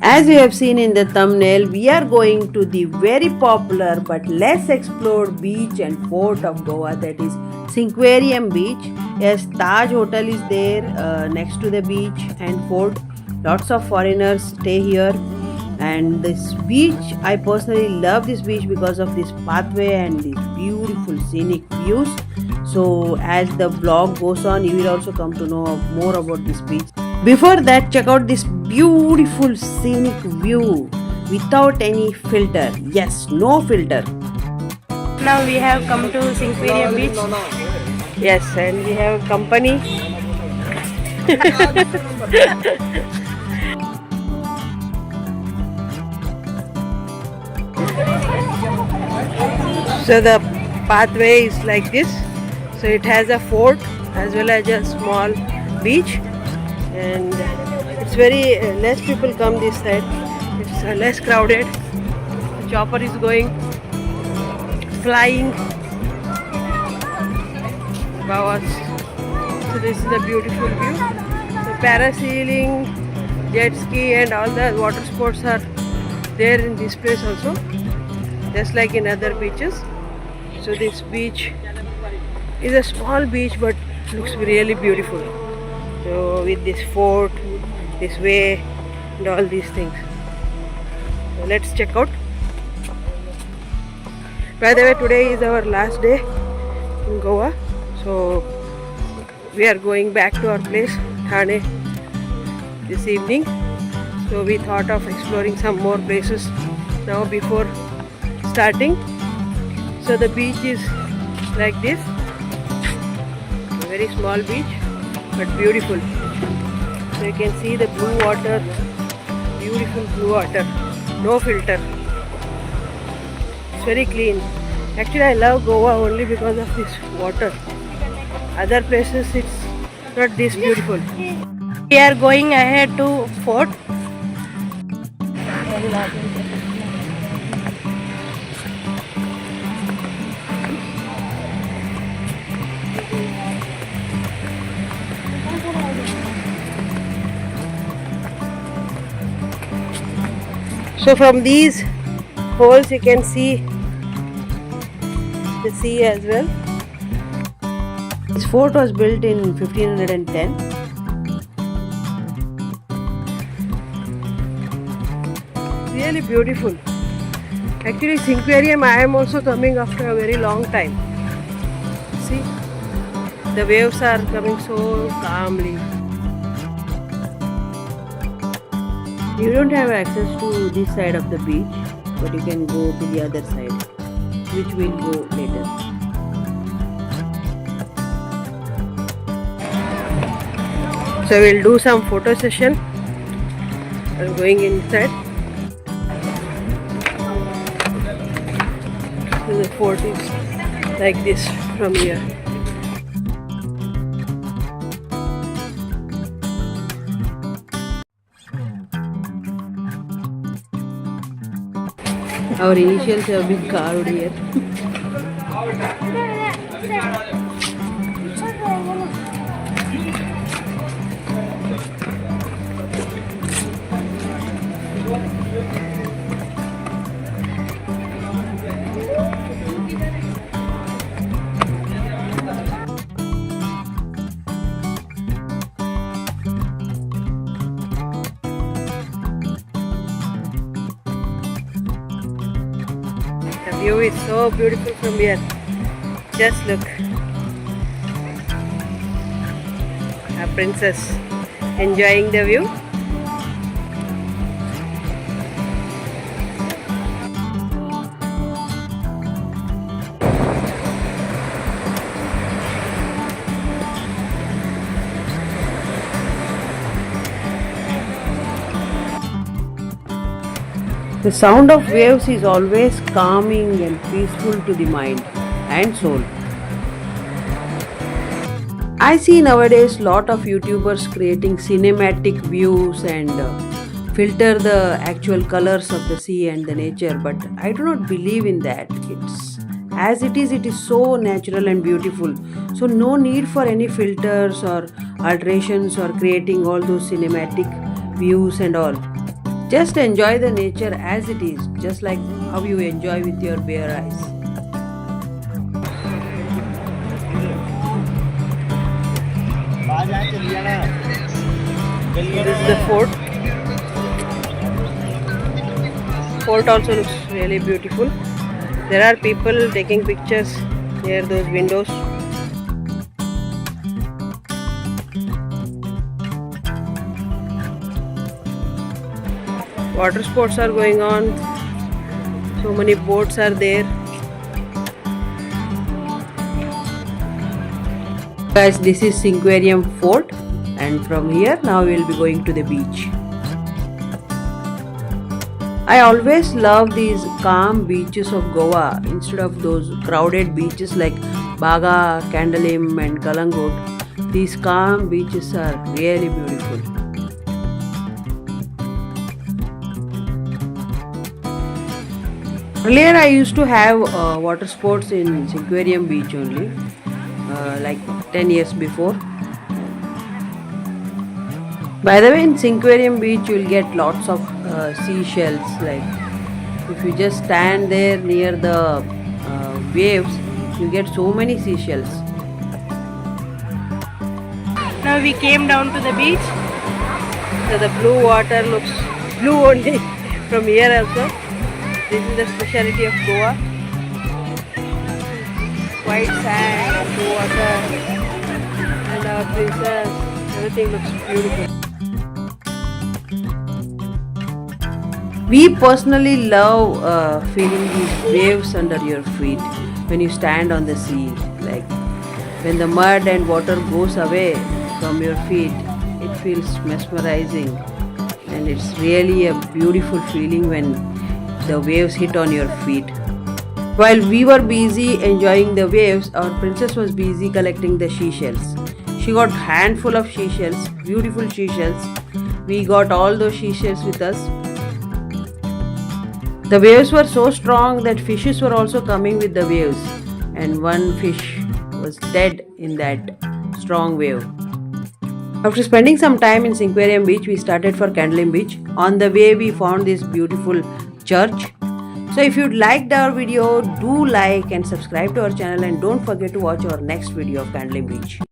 As you have seen in the thumbnail, we are going to the very popular but less explored beach and fort of Goa, that is Cinquarium Beach. Yes, Taj Hotel is there next to the beach and fort. Lots of foreigners stay here. And this beach, I personally love this beach because of this pathway and these beautiful scenic views. So as the vlog goes on, you will also come to know more about this beach. Before that, check out this beautiful scenic view without any filter. Yes, no filter. Now we have come to Cinquarium Beach. Yes, and we have company. So the pathway is like this. So it has a fort as well as a small beach, and it's very less people come this side. It's less crowded. The chopper is going, flying above us. So this is a beautiful view. So parasailing, jet ski and all the water sports are there in this place also, just like in other beaches. So this beach is a small beach but looks really beautiful. So with this fort, this way and all these things. So let's check out. By the way, today is our last day in Goa. So we are going back to our place, Thane, this evening. So we thought of exploring some more places now before starting. So the beach is like this, a very small beach but beautiful. So you can see the blue water, beautiful blue water, no filter. It's very clean. Actually I love Goa only because of this water. Other places it's not this beautiful. We are going ahead to fort. So from these holes you can see the sea as well. This fort was built in 1510. Really beautiful. Actually Cinquarium I am also coming after a very long time. See, the waves are coming so calmly. You don't have access to this side of the beach, but you can go to the other side, which we'll go later. So we'll do some photo session. I'm going inside. So the fort is like this from here. Our initials have been carved here. The view is so beautiful from here. Just look. A princess enjoying the view. The sound of waves is always calming and peaceful to the mind and soul. I see nowadays lot of YouTubers creating cinematic views and filter the actual colors of the sea and the nature, but I do not believe in that. It's as it is so natural and beautiful. So no need for any filters or alterations or creating all those cinematic views and all. Just enjoy the nature as it is, just like how you enjoy with your bare eyes. This is the fort. Fort also looks really beautiful. There are people taking pictures near those windows. Water sports are going on. So many boats are there. Guys, this is Cinquarium Fort, and from here now we will be going to the beach. I always love these calm beaches of Goa instead of those crowded beaches like Baga, Candalim and Kalangut. These calm beaches are really beautiful. Earlier I used to have water sports in Cinquarium Beach only, like 10 years before. By the way, in Cinquarium Beach you will get lots of seashells. Like if you just stand there near the waves, you get so many seashells. Now we came down to the beach. So the blue water looks blue only from here also. This is the speciality of Goa. White sand, blue water, and our princess. Everything looks beautiful. We personally love feeling these waves under your feet when you stand on the sea. Like when the mud and water goes away from your feet, it feels mesmerizing, and it's really a beautiful feeling when the waves hit on your feet. While we were busy enjoying the waves, our princess was busy collecting the seashells. She got handful of seashells, beautiful seashells. We got all those seashells with us. The waves were so strong that fishes were also coming with the waves, and one fish was dead in that strong wave. After spending some time in Cinquarium Beach, we started for Candalim Beach. On the way, we found this beautiful church. So if you liked our video, do like and subscribe to our channel, and don't forget to watch our next video of Candalim Beach.